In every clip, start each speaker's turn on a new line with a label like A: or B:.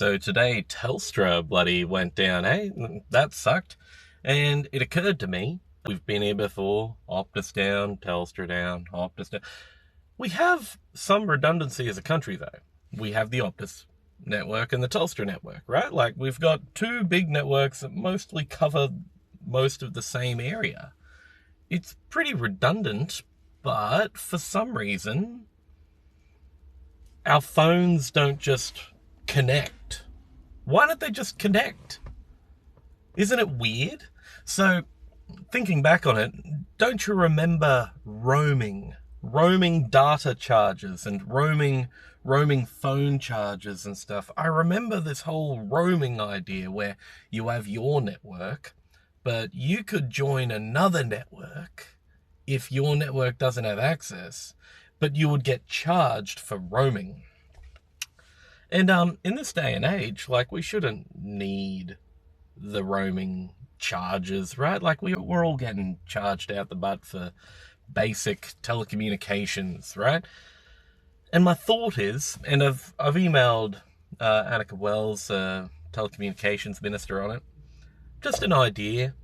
A: So today Telstra bloody went down, hey? That sucked. And it occurred to me, we've been here before, Optus down, Telstra down, Optus down. We have some redundancy as a country though. We have the Optus network and the Telstra network, right? Like we've got two big networks that mostly cover most of the same area. It's pretty redundant, but for some reason, our phones don't just connect. Why don't they just connect? Isn't it weird? So, thinking back on it, don't you remember roaming? Roaming data charges and roaming phone charges and stuff. I remember this whole roaming idea where you have your network, but you could join another network if your network doesn't have access, but you would get charged for roaming. And in this day and age, like, we shouldn't need the roaming charges, right? Like, we're all getting charged out the butt for basic telecommunications, right? And my thought is, and I've emailed Annika Wells, telecommunications minister, on it, just an idea.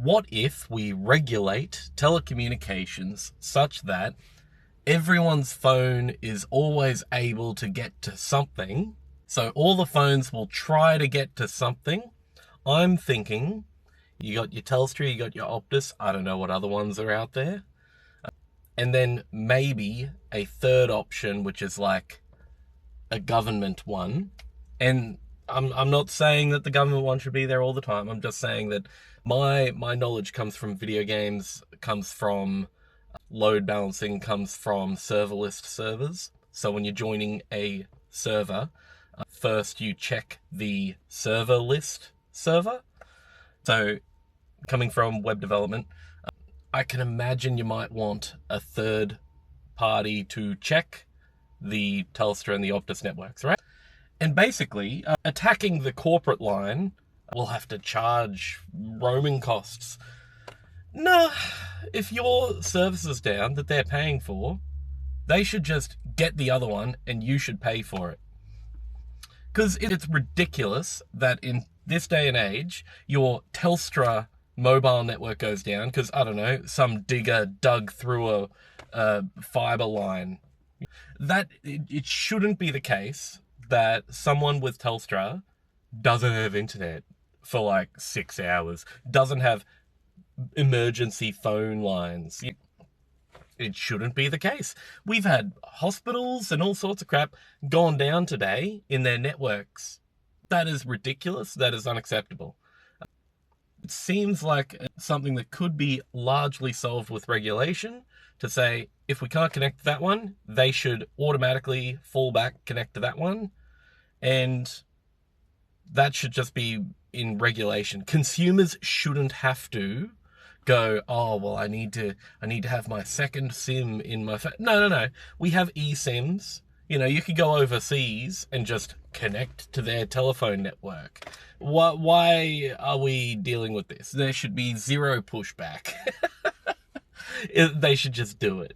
A: What if we regulate telecommunications such that everyone's phone is always able to get to something? So all the phones will try to get to something. I'm thinking you got your Telstra, you got your Optus, I don't know what other ones are out there. And then maybe a third option, which is like a government one. And I'm not saying that the government one should be there all the time. I'm just saying that my knowledge comes from video games, comes from load balancing, comes from serverless servers. So when you're joining a server, first you check the server list server. So coming from web development, I can imagine you might want a third party to check the Telstra and the Optus networks, right? And basically, attacking the corporate line will have to charge roaming costs. No, if your service is down that they're paying for, they should just get the other one and you should pay for it. Because it's ridiculous that in this day and age, your Telstra mobile network goes down because, I don't know, some digger dug through a fiber line. That it shouldn't be the case that someone with Telstra doesn't have internet for like 6 hours, doesn't have emergency phone lines. It shouldn't be the case. We've had hospitals and all sorts of crap gone down today in their networks. That is ridiculous. That is unacceptable. It seems like something that could be largely solved with regulation, to say, if we can't connect to that one, they should automatically fall back, connect to that one. And that should just be in regulation. Consumers shouldn't have to go, oh, well, I need to have my second SIM in my phone. No. We have eSIMs. You know, you could go overseas and just connect to their telephone network. Why are we dealing with this? There should be zero pushback. They should just do it.